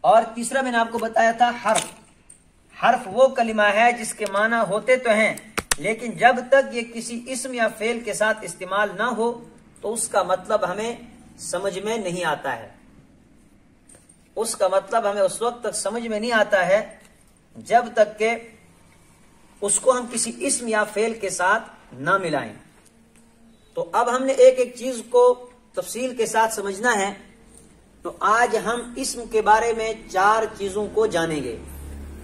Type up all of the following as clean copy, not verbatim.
और तीसरा मैंने आपको बताया था हर्फ। हर्फ वो कलिमा है जिसके माना होते तो हैं, लेकिन जब तक ये किसी इस्म या फेल के साथ इस्तेमाल ना हो तो उसका मतलब हमें समझ में नहीं आता है। उसका मतलब हमें उस वक्त तक समझ में नहीं आता है जब तक के उसको हम किसी इस्म या फेल के साथ ना मिलाएं। तो अब हमने एक एक चीज को तफसील के साथ समझना है। तो आज हम इस्म के बारे में 4 चीजों को जानेंगे।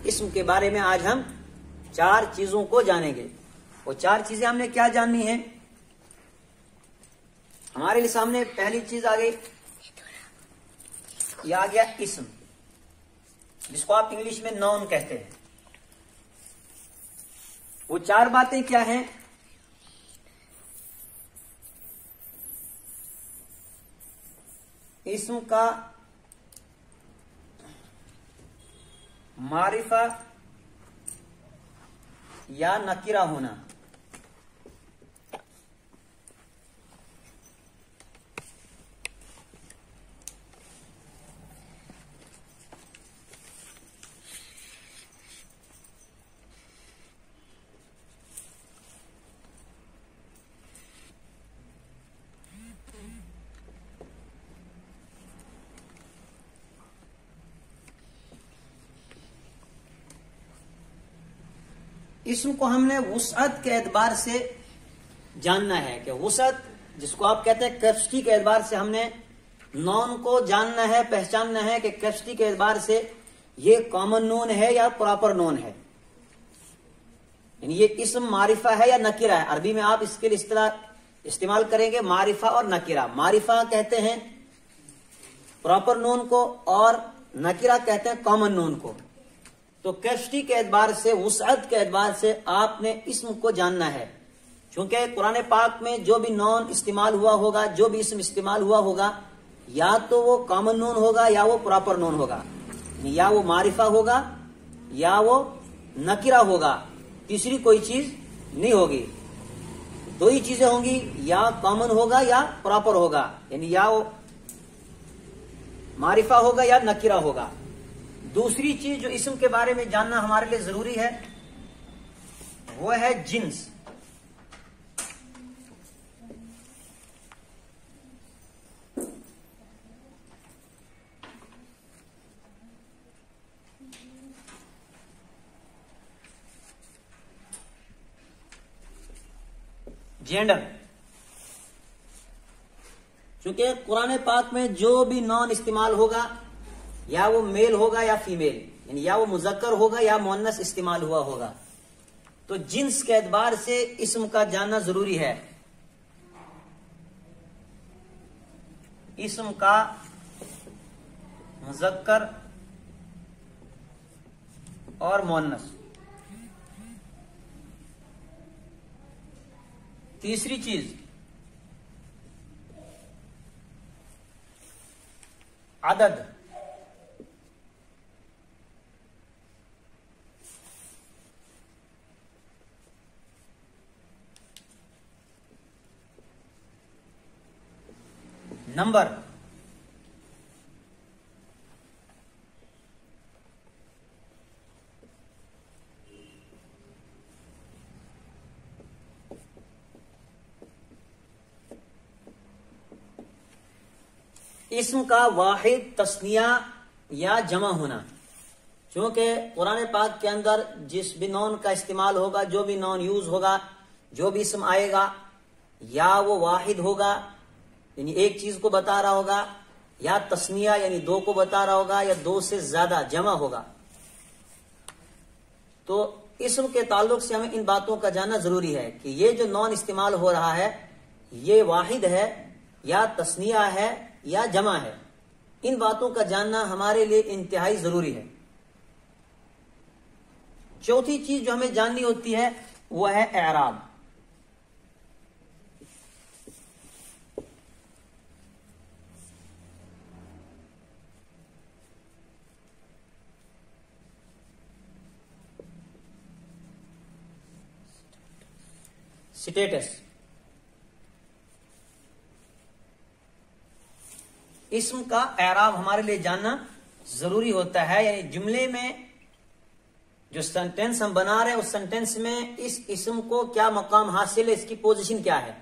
इस्म के बारे में आज हम 4 चीजों को जानेंगे। वो 4 चीजें हमने क्या जाननी है? हमारे लिए सामने पहली चीज आ गई, यह आ गया इस्म, जिसको आप इंग्लिश में नॉन कहते हैं। वो 4 बातें क्या हैं? इस्म का मारिफा या नकीरा होना, इस्म को हमने वुसअत के एतबार से जानना है कि वुसअत, जिसको आप कहते हैं कैपेसिटी के एतबार से हमने नॉन को जानना है, पहचानना है कि कैपेसिटी के एतबार से ये कॉमन नोन है या प्रॉपर नोन है, यानी ये इस्म मारिफा है या नकीरा है। अरबी में आप इसके लिए इस तरह इस्तेमाल करेंगे, मारिफा और नकीरा। मारिफा कहते हैं प्रॉपर नोन को और नकीरा कहते हैं कॉमन नोन को। तो कैपेसिटी के एतबार से, वुसअत के एतबार से आपने इस्म को जानना है, क्योंकि कुरान पाक में जो भी नॉन इस्तेमाल हुआ होगा, जो भी इस्म इस्तेमाल हुआ होगा, या तो वो कॉमन नोन होगा या वो प्रॉपर नोन होगा, या वो मारिफा होगा या वो नकीरा होगा, तीसरी कोई चीज नहीं होगी। 2 ही चीजें होंगी, या कॉमन होगा या प्रॉपर होगा, यानी या वो मारिफा होगा या नकीरा होगा। दूसरी चीज जो इस्म के बारे में जानना हमारे लिए जरूरी है वो है जिन्स। जेंडर, क्योंकि कुरान पाक में जो भी नॉन इस्तेमाल होगा, या वो मेल होगा या फीमेल, यानी या वो मुजक्कर होगा या मुअन्नस इस्तेमाल हुआ होगा, तो जिन्स के एतबार से इस्म का जानना जरूरी है। इस्म का मुजक्कर और मुअन्नस। तीसरी चीज अदद। नंबर। इस्म का वाहिद, तस्निया या जमा होना, क्योंकि कुरान पाक के अंदर जिस भी नॉन का इस्तेमाल होगा, जो भी नॉन यूज होगा, जो भी इस्म आएगा, या वो वाहिद होगा यानी एक चीज को बता रहा होगा, या तस्निया यानी 2 को बता रहा होगा, या 2 से ज्यादा जमा होगा। तो इस्म के ताल्लुक से हमें इन बातों का जानना जरूरी है कि ये जो नॉन इस्तेमाल हो रहा है ये वाहिद है या तस्निया है या जमा है। इन बातों का जानना हमारे लिए इंतहाई जरूरी है। चौथी चीज जो हमें जाननी होती है वो है एराब। स्टेटस। इस्म का एराब हमारे लिए जानना जरूरी होता है, यानी जुमले में जो सेंटेंस हम बना रहे हैं उस सेंटेंस में इस इस्म को क्या मकाम हासिल है, इसकी पोजीशन क्या है,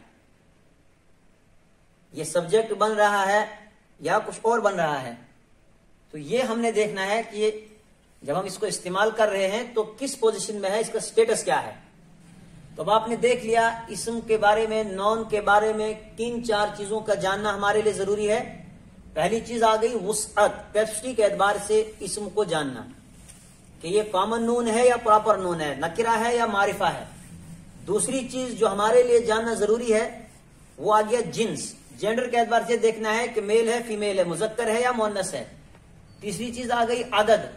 ये सब्जेक्ट बन रहा है या कुछ और बन रहा है। तो ये हमने देखना है कि ये जब हम इसको इस्तेमाल कर रहे हैं तो किस पोजीशन में है, इसका स्टेटस क्या है। तो अब आपने देख लिया इस्म के बारे में, नॉन के बारे में 3-4 चीजों का जानना हमारे लिए जरूरी है। पहली चीज आ गई वुसअत, कैपेसिटी के एतबार से इस्म को जानना कि ये कॉमन नून है या प्रॉपर नून है, नकिरा है या मारिफा है। दूसरी चीज जो हमारे लिए जानना जरूरी है वो आ गया जिन्स, जेंडर के एतबार से देखना है कि मेल है फीमेल है, मुजक्कर है या मुअन्नस है। तीसरी चीज आ गई अदद,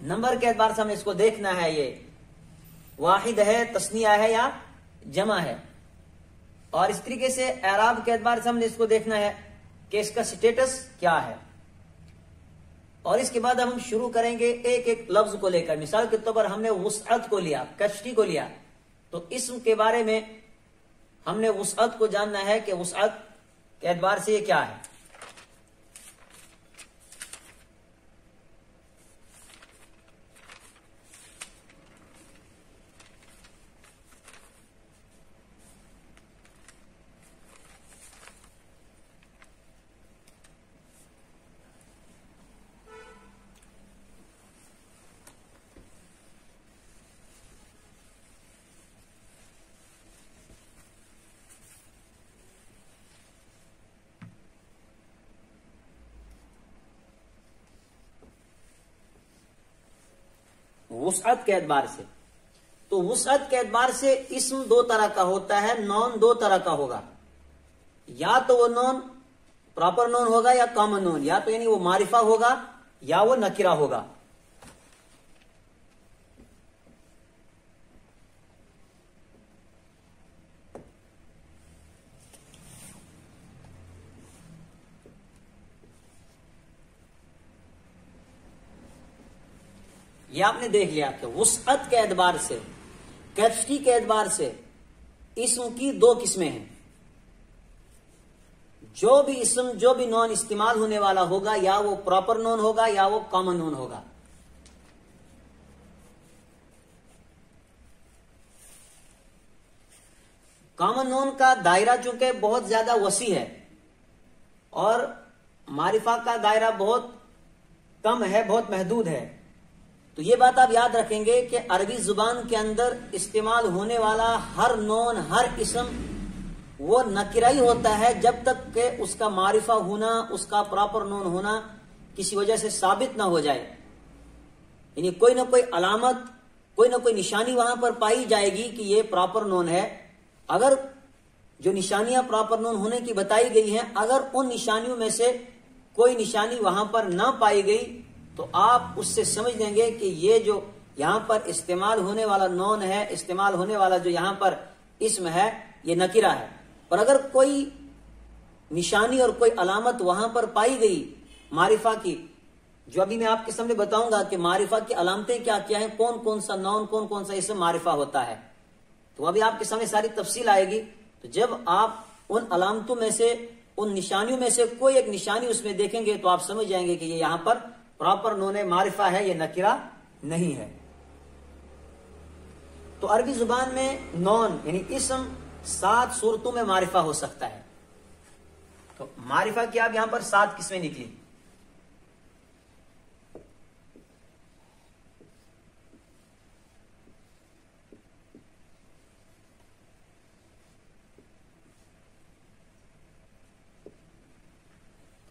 नंबर के एतबार से हमें इसको देखना है, ये वाहिद है, तस्निया है या जमा है। और इस तरीके से एराब के एतबार से हमने इसको देखना है कि इसका स्टेटस क्या है। और इसके बाद हम शुरू करेंगे एक एक लफ्ज को लेकर। मिसाल के तौर पर हमने वुसअत को लिया, कैपेसिटी को लिया, तो इस्म के बारे में हमने वुसअत को जानना है कि वुसअत के एतबार से ये क्या है। वुसअत के एतबार से, तो वुसअत के एतबार से इस्म 2 तरह का होता है, नॉन 2 तरह का होगा। या तो वो नॉन प्रॉपर नॉन होगा या कॉमन नॉन, या तो यानी वो मारिफा होगा या वो नकिरा होगा। ये आपने देख लिया कि वुसअत के एतबार से, कैपेसिटी के एतबार से इस्म की 2 किस्में हैं। जो भी इस्म, जो भी नॉन इस्तेमाल होने वाला होगा, या वो प्रॉपर नॉन होगा या वो कॉमन नॉन होगा। कॉमन नॉन का दायरा चूंकि बहुत ज्यादा वसी है और मारिफा का दायरा बहुत कम है, बहुत महदूद है, तो ये बात आप याद रखेंगे कि अरबी जुबान के अंदर इस्तेमाल होने वाला हर नॉन, हर इस्म वो नकिराई होता है जब तक कि उसका मारिफा होना, उसका प्रॉपर नॉन होना किसी वजह से साबित ना हो जाए। यानी कोई ना कोई अलामत, कोई ना कोई निशानी वहां पर पाई जाएगी कि ये प्रॉपर नॉन है। अगर जो निशानियां प्रॉपर नॉन होने की बताई गई हैं, अगर उन निशानियों में से कोई निशानी वहां पर ना पाई गई तो आप उससे समझ लेंगे कि ये जो यहां पर इस्तेमाल होने वाला नॉन है, इस्तेमाल होने वाला जो यहां पर इस्म है, ये नकिरा है। पर अगर कोई निशानी और कोई अलामत वहां पर पाई गई मारिफा की, जो अभी मैं आपके सामने बताऊंगा कि मारिफा की अलामतें क्या क्या हैं, कौन कौन सा नॉन, कौन कौन सा इस्म मारिफा होता है, तो अभी आपके सामने सारी तफसील आएगी। तो जब आप उन अलामतों में से, उन निशानियों में से कोई एक निशानी उसमें देखेंगे तो आप समझ जाएंगे कि ये यहां पर प्रॉपर नॉन मारिफा है, ये नकिरा नहीं है। तो अरबी जुबान में नॉन यानी इस्म 7 सूरतों में मारिफा हो सकता है। तो मारिफा की आप यहां पर 7 किस्में निकली।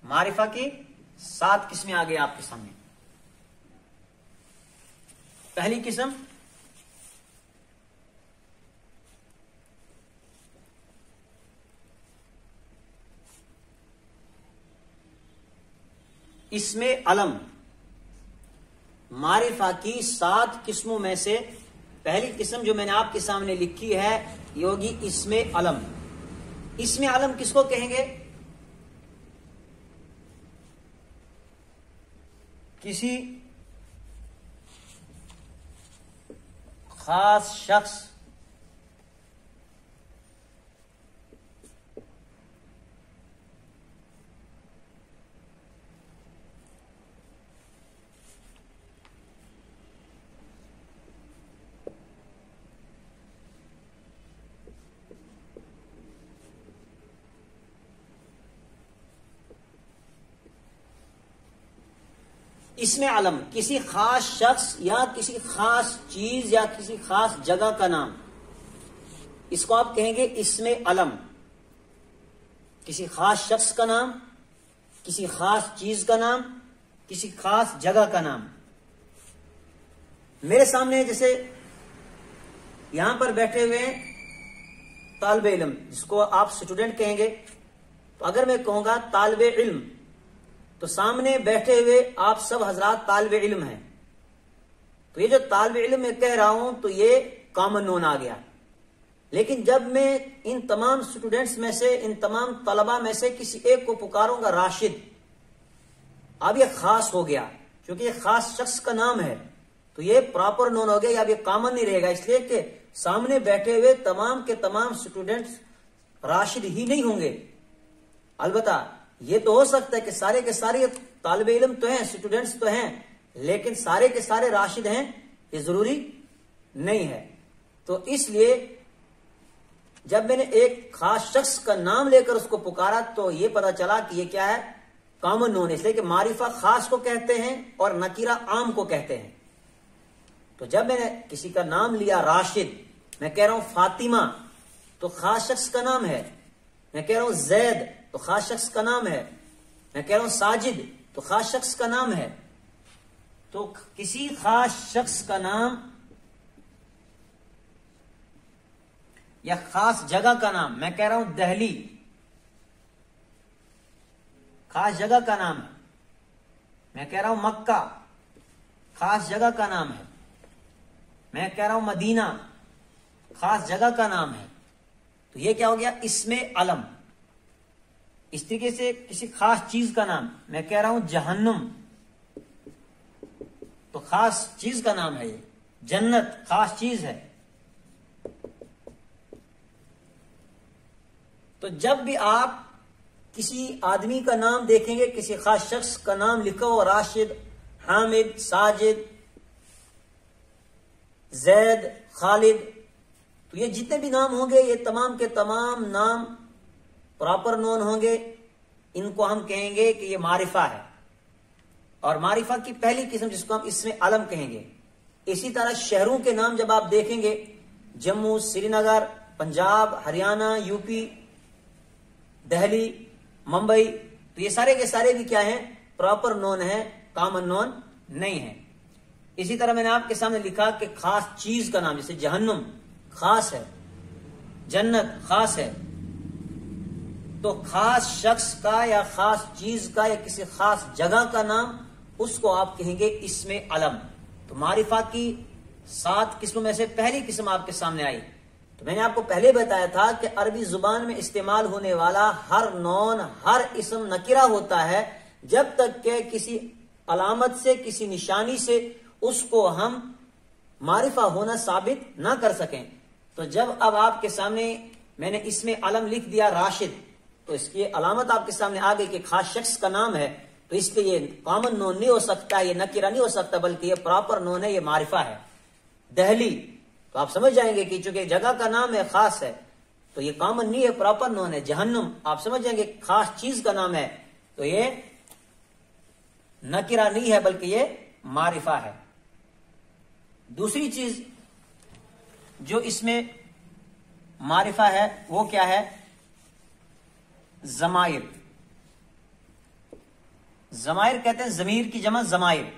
मारिफा की 7 किस्में आ गई आपके सामने। पहली किस्म इसमें अलम। मारिफा की 7 किस्मों में से पहली किस्म जो मैंने आपके सामने लिखी है ये होगी इसमें अलम। इसमें अलम किसको कहेंगे? किसी खास शख्स इसमें अलम किसी खास शख्स या किसी खास चीज या किसी खास जगह का नाम, इसको आप कहेंगे इसमें अलम। किसी खास शख्स का नाम, किसी खास चीज का नाम, किसी खास जगह का नाम। मेरे सामने जैसे यहां पर बैठे हुए तालिबे इल्म, जिसको आप स्टूडेंट कहेंगे, तो अगर मैं कहूंगा तालिबे इल्म, तो सामने बैठे हुए आप सब हजरात तालिबे इल्म हैं। तो ये जो तालिबे इल्म मैं कह रहा हूं तो ये कॉमन नोन आ गया। लेकिन जब मैं इन तमाम स्टूडेंट्स में से, इन तमाम तलबा में से किसी एक को पुकारूंगा राशिद, अब ये खास हो गया, क्योंकि ये खास शख्स का नाम है, तो ये प्रॉपर नोन हो गया, अब ये कॉमन नहीं रहेगा। इसलिए कि सामने बैठे हुए तमाम के तमाम स्टूडेंट्स राशिद ही नहीं होंगे। अलबत्ता ये तो हो सकता है कि सारे के सारे तालिबे इल्म तो हैं, स्टूडेंट्स तो हैं, लेकिन सारे के सारे राशिद हैं, ये जरूरी नहीं है। तो इसलिए जब मैंने एक खास शख्स का नाम लेकर उसको पुकारा तो ये पता चला कि ये क्या है, कॉमन नोन। इसलिए कि मारिफा खास को कहते हैं और नकीरा आम को कहते हैं। तो जब मैंने किसी का नाम लिया राशिद, मैं कह रहा हूं फातिमा, तो खास शख्स का नाम है। मैं कह रहा हूं जैद, तो खास शख्स का नाम है। मैं कह रहा हूं साजिद, तो खास शख्स का नाम है। तो किसी खास शख्स का नाम या खास जगह का नाम, मैं कह रहा हूं दिल्ली, खास जगह का नाम है। मैं कह रहा हूं मक्का, खास जगह का नाम है। मैं कह रहा हूं मदीना, खास जगह का नाम है। तो ये क्या हो गया, इसमें अलम। इस तरीके से किसी खास चीज का नाम, मैं कह रहा हूं जहन्नुम, तो खास चीज का नाम है। ये जन्नत खास चीज है। तो जब भी आप किसी आदमी का नाम देखेंगे, किसी खास शख्स का नाम लिखा हो, राशिद, हामिद, साजिद, जैद, खालिद, तो ये जितने भी नाम होंगे, ये तमाम के तमाम नाम प्रॉपर नोन होंगे। इनको हम कहेंगे कि ये मारिफा है। और मारिफा की पहली किस्म जिसको हम इसमें अलम कहेंगे। इसी तरह शहरों के नाम जब आप देखेंगे, जम्मू, श्रीनगर, पंजाब, हरियाणा, यूपी, दिल्ली, मुंबई, तो ये सारे के सारे भी क्या हैं, प्रॉपर नोन है, कॉमन नोन नहीं है। इसी तरह मैंने आपके सामने लिखा कि खास चीज का नाम, जैसे जहन्नुम खास है, जन्नत खास है। तो खास शख्स का या खास चीज का या किसी खास जगह का नाम, उसको आप कहेंगे इसमें अलम। तो मारिफा की 7 किस्मों में से पहली किस्म आपके सामने आई। तो मैंने आपको पहले बताया था कि अरबी जुबान में इस्तेमाल होने वाला हर नौन, हर इसम नकिरा होता है, जब तक के किसी अलामत से, किसी निशानी से उसको हम मारिफा होना साबित ना कर सकें। तो जब अब आपके सामने मैंने इसमें अलम लिख दिया राशिद, तो इसकी अलामत आपके सामने आ गई कि खास शख्स का नाम है, तो इसलिए ये कॉमन नोन नहीं हो सकता, ये नकीरा नहीं हो सकता, बल्कि ये प्रॉपर नोन है, ये मारिफा है। दिल्ली, तो आप समझ जाएंगे कि चूंकि जगह का नाम है, खास है, तो ये कॉमन नहीं है, प्रॉपर नोन है। जहन्नुम, आप समझ जाएंगे खास चीज का नाम है, तो ये नकीरा नहीं है, बल्कि ये मारिफा है। दूसरी चीज जो इसमें मारिफा है वो क्या है, जमाइर। जमाइर कहते हैं जमीर की जमा जमाइर।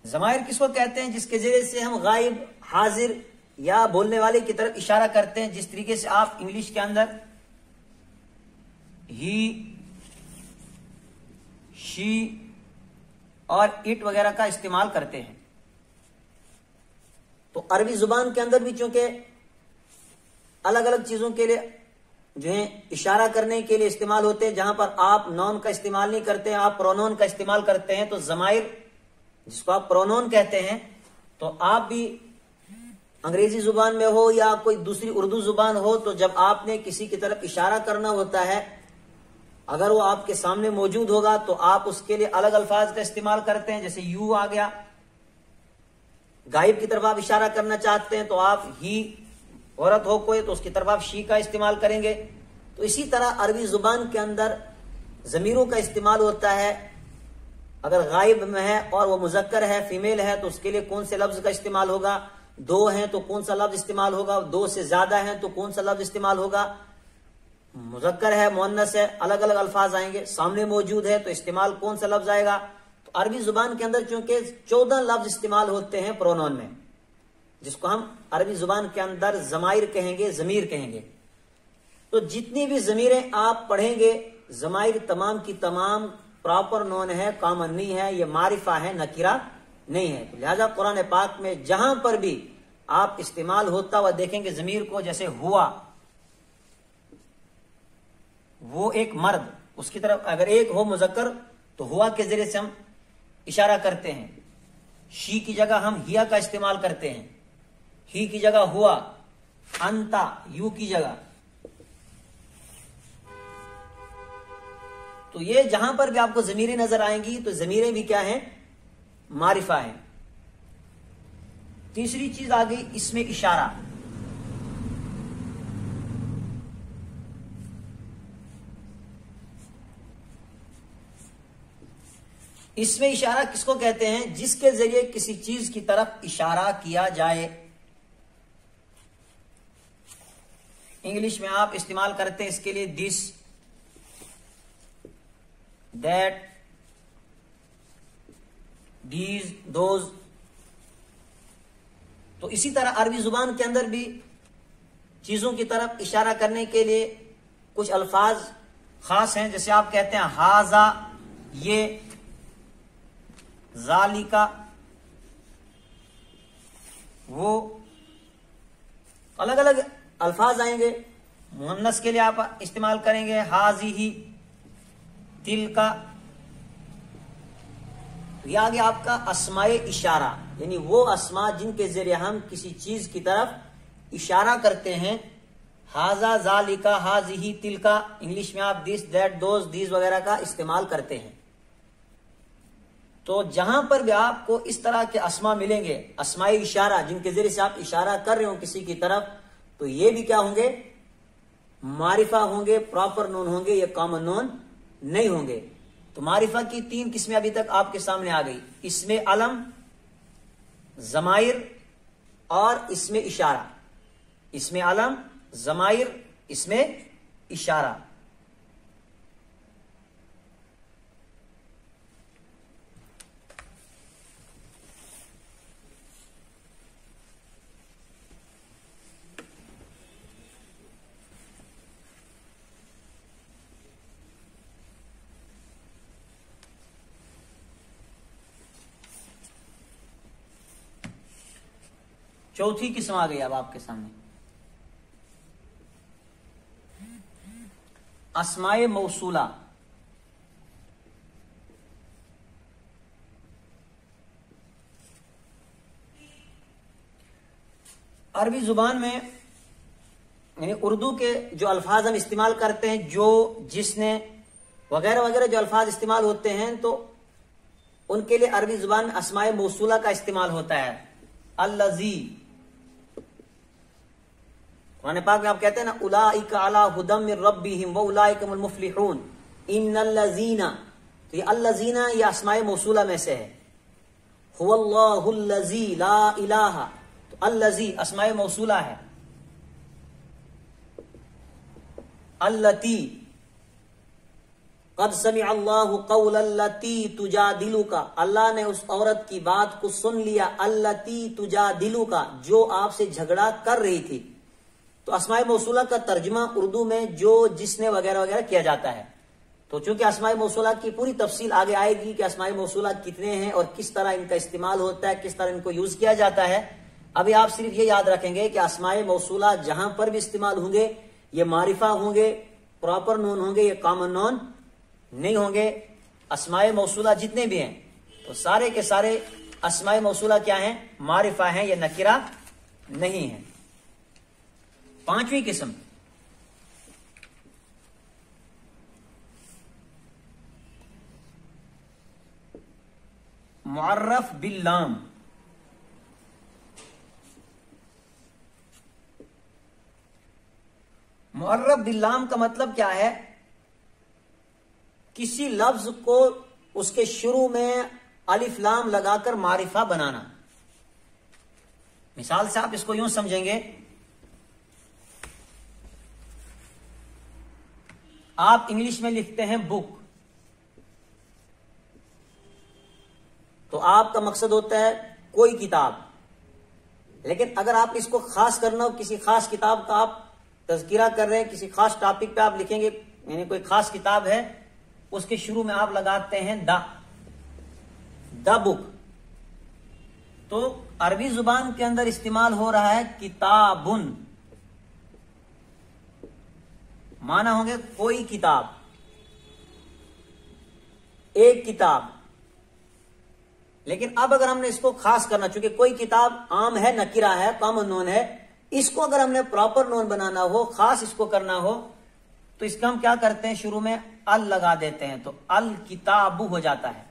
जमाइर किसको कहते हैं, जिसके जरिए से हम गायब, हाजिर या बोलने वाले की तरफ इशारा करते हैं। जिस तरीके से आप इंग्लिश के अंदर ही, शी और इट वगैरह का इस्तेमाल करते हैं, तो अरबी जुबान के अंदर भी चूंकि अलग अलग चीजों के लिए जो है इशारा करने के लिए इस्तेमाल होते हैं, जहां पर आप नॉन का इस्तेमाल नहीं करते हैं, आप प्रोनोन का इस्तेमाल करते हैं। तो जमाइर जिसको आप प्रोनोन कहते हैं, तो आप भी अंग्रेजी जुबान में हो या कोई दूसरी उर्दू जुबान हो, तो जब आपने किसी की तरफ इशारा करना होता है, अगर वो आपके सामने मौजूद होगा तो आप उसके लिए अलग अल्फाज का इस्तेमाल करते हैं। जैसे यू आ गया, गायब की तरफ आप इशारा करना चाहते हैं तो आप ही, औरत हो कोई तो उसकी तरफ आप शी का इस्तेमाल करेंगे। तो इसी तरह अरबी जुबान के अंदर जमीरों का इस्तेमाल होता है अगर गायब में है और वो मुजक्कर है, फीमेल है, तो उसके लिए कौन से लफ्ज का इस्तेमाल होगा, दो हैं तो कौन सा लफ्ज इस्तेमाल होगा, दो से ज्यादा हैं तो कौन सा लफ्ज इस्तेमाल होगा, मुजक्कर है, मुअन्नस है, अलग अलग अल्फाज आएंगे, सामने मौजूद है तो इस्तेमाल कौन सा लफ्ज आएगा। तो अरबी जुबान के अंदर चूंकि 14 लफ्ज इस्तेमाल होते हैं प्रोनोन में, जिसको हम अरबी जुबान के अंदर जमाइर कहेंगे, जमीर कहेंगे। तो जितनी भी जमीरें आप पढ़ेंगे, जमाइर तमाम की तमाम प्रॉपर नोन है, कॉमन नहीं है, ये मारिफा है, नकीरा नहीं है। तो लिहाजा कुरान पाक में जहां पर भी आप इस्तेमाल होता हुआ देखेंगे जमीर को, जैसे हुआ, वो एक मर्द, उसकी तरफ अगर एक हो मुजक्कर तो हुआ के जरिए से हम इशारा करते हैं। शी की जगह हम हिया का इस्तेमाल करते हैं, ही की जगह हुआ, अंता यू की जगह। तो ये जहां पर भी आपको जमीरें नजर आएंगी तो जमीरें भी क्या हैं, मारिफा है। तीसरी चीज आ गई इसमें इशारा। इसमें इशारा किसको कहते हैं, जिसके जरिए किसी चीज की तरफ इशारा किया जाए। इंग्लिश में आप इस्तेमाल करते हैं इसके लिए दिस, दैट, दीज, दोज। तो इसी तरह अरबी जुबान के अंदर भी चीजों की तरफ इशारा करने के लिए कुछ अल्फाज खास हैं। जैसे आप कहते हैं हाजा, ये, जालिका, वो, अलग अलग अल्फाज आएंगे। मुअन्नस के लिए आप इस्तेमाल करेंगे हाज़िही, तिलका। यह आ गया आपका अस्माए इशारा, यानी वो अस्मा जिनके जरिए हम किसी चीज की तरफ इशारा करते हैं। हाजा, जालिका, हाज़िही, तिलका। इंग्लिश में आप दिस, दैट, दोज, दीज वगैरह का इस्तेमाल करते हैं। तो जहां पर भी आपको इस तरह के अस्मा मिलेंगे, अस्माए इशारा, जिनके जरिए से आप इशारा कर रहे हो किसी की तरफ, तो ये भी क्या होंगे, मारिफा होंगे, प्रॉपर नोन होंगे, ये कॉमन नोन नहीं होंगे। तो मारिफा की 3 किस्में अभी तक आपके सामने आ गई, इसमें अलम, जमाइर और इसमें इशारा। इसमें अलम, जमाइर, इसमें इशारा। चौथी किस्म आ गई अब आपके सामने, अस्माए मौसूला। अरबी जुबान में यानी उर्दू के जो अल्फाज हम इस्तेमाल करते हैं, जो, जिसने वगैरह वगैरह जो अल्फाज इस्तेमाल होते हैं, तो उनके लिए अरबी जुबान में अस्माए मौसूला का इस्तेमाल होता है। अल्लज़ी, कुरान पाक में आप कहते हैं ना, उलाइका अला हुदम मिर रब्बिहिम व उलाइका हुमुल मुफ्लिहून इन्नल्लज़ीना। तो ये अल्लज़ीना ये अस्माए मौसूला में से है। हुवल्लाहुल्लज़ी ला इलाहा, तो अल्लज़ी अस्माए मौसूला है। अल्लती, क़द समिअ अल्लाहु क़ौलल्लती तुजादिलुका, अल्लाह ने उस औरत की बात को सुन लिया। अल्लती तुजादिलुका, जो आपसे झगड़ा कर रही थी। तो अस्माए मौसूला का तर्जुमा उर्दू में जो, जिसने वगैरह वगैरह किया जाता है। तो चूंकि अस्माए मौसूला की पूरी तफसील आगे आएगी कि अस्माए मौसूला कितने हैं और किस तरह इनका इस्तेमाल होता है, किस तरह इनको यूज किया जाता है। अभी आप सिर्फ ये याद रखेंगे कि अस्माए मौसूला जहां पर भी इस्तेमाल होंगे, ये मारिफा होंगे, प्रॉपर नोन होंगे, ये कॉमन नोन नहीं होंगे। अस्माए मौसूला जितने भी हैं, तो सारे के सारे अस्माए मौसूला क्या हैं, मारिफा हैं, ये नकीरा नहीं है। पांचवी किस्म, मुअर्रफ बिल्लाम। मुअर्रफ बिल्लाम का मतलब क्या है, किसी लफ्ज को उसके शुरू में अलिफ लाम लगाकर मारिफा बनाना। मिसाल से आप इसको यूं समझेंगे, आप इंग्लिश में लिखते हैं बुक, तो आपका मकसद होता है कोई किताब। लेकिन अगर आप इसको खास करना हो, किसी खास किताब का आप तज़किरा कर रहे हैं, किसी खास टॉपिक पे आप लिखेंगे, यानी कोई खास किताब है, उसके शुरू में आप लगाते हैं द बुक। तो अरबी जुबान के अंदर इस्तेमाल हो रहा है किताबुन, माना होंगे कोई किताब, एक किताब। लेकिन अब अगर हमने इसको खास करना, चूंकि कोई किताब आम है, नकीरा है, कॉमन नोन है, इसको अगर हमने प्रॉपर नोन बनाना हो, खास इसको करना हो, तो इसका हम क्या करते हैं, शुरू में अल लगा देते हैं, तो अल किताबु हो जाता है।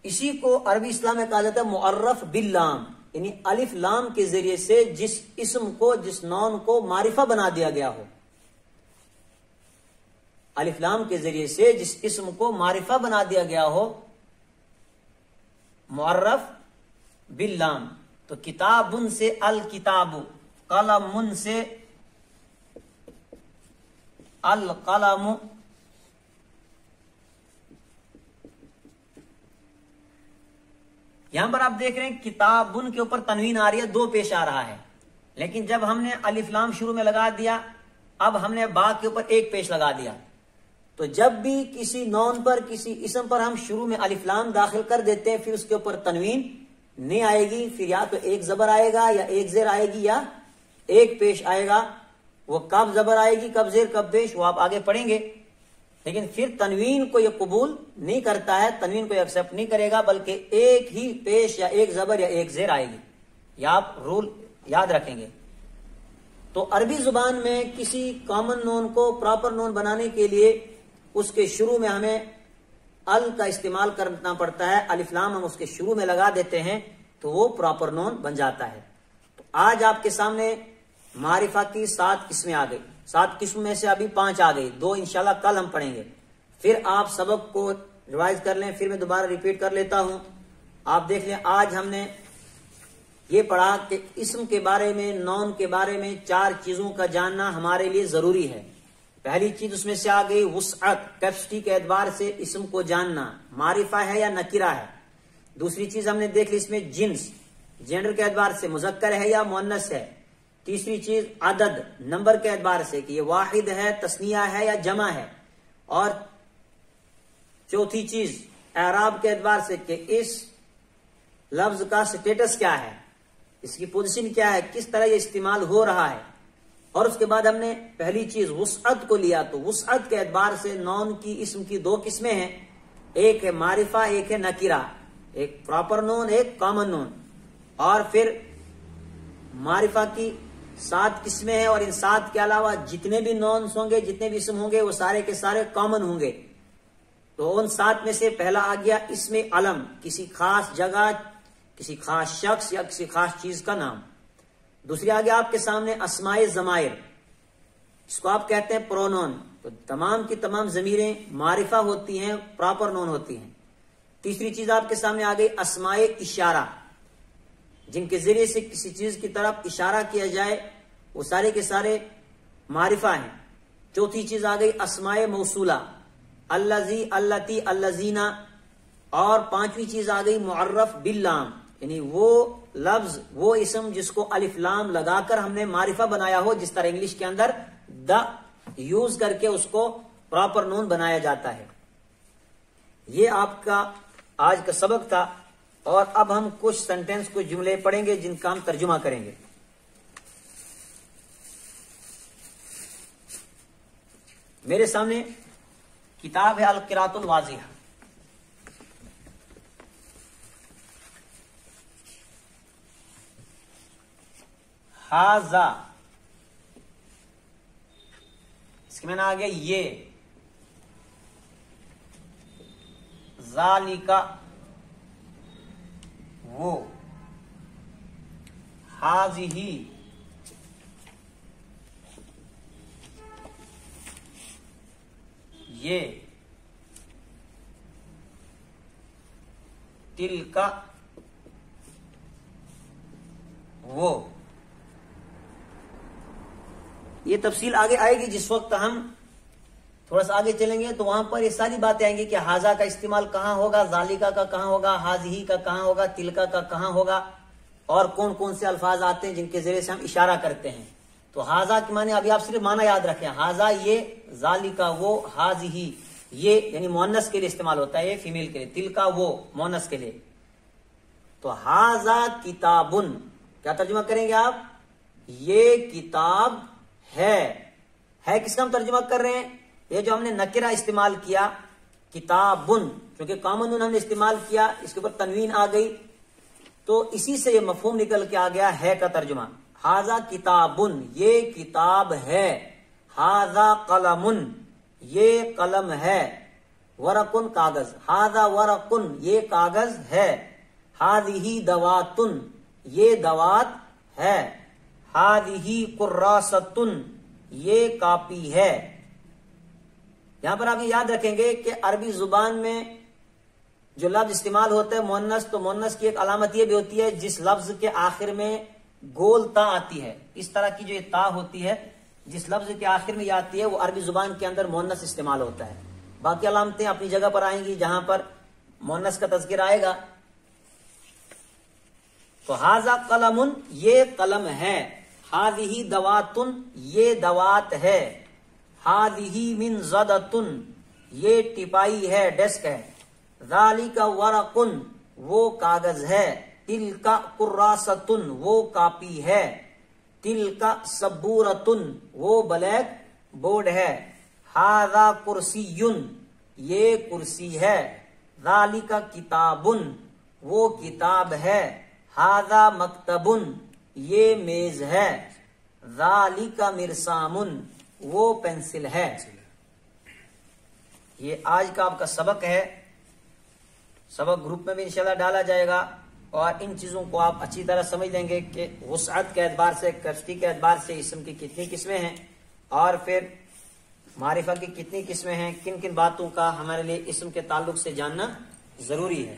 इसी को अरबी इस्लाम में कहा जाता है मुअर्रफ बिल लाम, यानी अलिफ लाम के जरिए से जिस इस्म को, जिस नौन को मारिफा बना दिया गया हो, अलिफ लाम के जरिए से जिस इस्म को मारिफा बना दिया गया हो, मुअर्रफ बिल लाम। तो किताबुन से अल किताबु, कलमुन से अल कलमु, यहां पर आप देख रहे हैं किताबुन के ऊपर तनवीन आ रही है, दो पेश आ रहा है। लेकिन जब हमने अलिफ लाम शुरू में लगा दिया, अब हमने बा के ऊपर एक पेश लगा दिया। तो जब भी किसी नौन पर, किसी इस्म पर हम शुरू में अलिफ लाम दाखिल कर देते हैं, फिर उसके ऊपर तनवीन नहीं आएगी, फिर या तो एक जबर आएगा, या एक जेर आएगी, या एक पेश आएगा। वो कब जबर आएगी, कब जेर, कब पेश, वो आप आगे पढ़ेंगे। लेकिन फिर तनवीन को यह कबूल नहीं करता है, तनवीन को एक्सेप्ट नहीं करेगा, बल्कि एक ही पेश या एक जबर या एक जेर आएगी। या आप रूल याद रखेंगे। तो अरबी जुबान में किसी कॉमन नोन को प्रॉपर नोन बनाने के लिए उसके शुरू में हमें अल का इस्तेमाल करना पड़ता है। अलिफ लाम हम उसके शुरू में लगा देते हैं तो वो प्रॉपर नोन बन जाता है। तो आज आपके सामने मारिफा की 7 किस्में आ गई। 7 किस्म में से अभी 5 आ गई, 2 इंशाल्लाह कल हम पढ़ेंगे। फिर आप सबक को रिवाइज कर लें, फिर मैं दोबारा रिपीट कर लेता हूं। आप देख लें, आज हमने ये पढ़ा कि इस्म के बारे में, नौन के बारे में 4 चीजों का जानना हमारे लिए जरूरी है। पहली चीज उसमें से आ गई वुसअत, कैपेसिटी के एतबार से इस्म को जानना, मारिफा है या नकीरा है। दूसरी चीज हमने देख ली इसमें जिन्स, जेंडर के एतबार से मुजक्कर है या मुअन्नस है। तीसरी चीज अदद, नंबर के एतबार से कि ये वाहिद है, तस्निया है या जमा है। और चौथी चीज एराब के एतबार से कि इस लफ्ज का स्टेटस क्या है, इसकी पोजीशन क्या है, किस तरह ये इस्तेमाल हो रहा है। और उसके बाद हमने पहली चीज वुसअत को लिया। तो वुसअत के एतबार से नौन की, इस्म की 2 किस्में हैं, एक है मारिफा, एक है नकीरा, एक प्रॉपर नोन, एक कॉमन नोन। और फिर मारिफा की 7 किस्में हैं, और इन 7 के अलावा जितने भी नॉन्स होंगे, जितने भी इस्म होंगे, वो सारे के सारे कॉमन होंगे। तो उन 7 में से पहला आ गया इसमें अलम, किसी खास जगह, किसी खास शख्स या किसी खास चीज का नाम। दूसरी आ गया आपके सामने अस्माए जमायर, इसको आप कहते हैं प्रोनोन। तो तमाम की तमाम जमीरें मारिफा होती हैं, प्रॉपर नोन होती हैं। तीसरी चीज आपके सामने आ गई अस्माए इशारा, जिनके जरिए से किसी चीज की तरफ इशारा किया जाए, वो सारे के सारे मारिफा हैं। चौथी चीज आ गई अस्माए मौसूला, अल्लजी, अल्लती, अल्लजीना। और 5वीं चीज आ गई मुअर्रफ बिल्लाम, यानी वो लफ्ज, वो इस्म जिसको अलिफ लाम लगाकर हमने मारिफा बनाया हो, जिस तरह इंग्लिश के अंदर द यूज करके उसको प्रॉपर नोन बनाया जाता है। ये आपका आज का सबक था। और अब हम कुछ सेंटेंस, कुछ जुमले पढ़ेंगे जिनका हम तर्जुमा करेंगे। मेरे सामने किताब है अल क़िराअतुल वाज़िहा। हाजा, इसके मैंने आ गया ये, ज़ालिका वो, हाज़िही ये, तिलका वो। ये तफसील आगे आएगी जिस वक्त हम थोड़ा सा आगे चलेंगे, तो वहां पर ये सारी बातें आएंगी कि हाजा का इस्तेमाल कहां होगा, जालिका का कहां होगा, हाजही का कहां होगा, तिलका का कहां होगा, और कौन कौन से अल्फाज आते हैं जिनके जरिए से हम इशारा करते हैं। तो हाजा के माने अभी आप सिर्फ माना याद रखें, हाजा ये, जालिका वो, हाजही ये यानी मोहन्नस के लिए इस्तेमाल होता है, ये फीमेल के लिए, तिलका वो मोहन्नस के लिए। तो हाजा किताबुन क्या तर्जुमा करेंगे आप, ये किताब है किसका हम तर्जुमा कर रहे हैं, ये जो हमने नकिरा इस्तेमाल किया किताबुन, क्योंकि कॉमन नून हमने इस्तेमाल किया, इसके ऊपर तनवीन आ गई, तो इसी से ये मफहूम निकल के आ गया है का तर्जुमा। हाजा किताबुन ये किताब है, हाजा कलमुन ये कलम है, वरकुन कागज, हाजा वरकुन ये कागज है, हादिही दवातुन ये दवात है, हादिही कुर्रासतुन ये कापी है। यहां पर आप ये याद रखेंगे कि अरबी जुबान में जो लफ्ज इस्तेमाल होता है मुअन्नस, तो मुअन्नस की एक अलामत यह भी होती है जिस लफ्ज के आखिर में गोल ता आती है, इस तरह की जो ये ता होती है जिस लफ्ज के आखिर में आती है वो अरबी जुबान के अंदर मुअन्नस इस्तेमाल होता है। बाकी अलामतें अपनी जगह पर आएंगी जहां पर मुअन्नस का तज़किरा आएगा। तो हाजा कलमुन ये कलम है, हादिही दवातुन ये दवात है, हादिही मिन ज़दतुन ये टिपाई है, डेस्क है, ज़ालिका वरकुन वो कागज है, तिलका कुर्रासतुन वो कापी है, तिलका सबूरतुन वो ब्लैक बोर्ड है, हाजा कुर्सियुन ये कुर्सी है, ज़ालिका किताबुन वो किताब है, हाजा मकतबुन ये मेज है, ज़ालिका मिरसामुन वो पेंसिल है। ये आज का आपका सबक है, सबक ग्रुप में भी इंशाल्लाह डाला जाएगा, और इन चीजों को आप अच्छी तरह समझ लेंगे कि वुसअत के एतबार से, कैपेसिटी के एतबार से इस्म की कितनी किस्में हैं, और फिर मारिफा की कितनी किस्में हैं, किन किन बातों का हमारे लिए इस्म के ताल्लुक से जानना जरूरी है।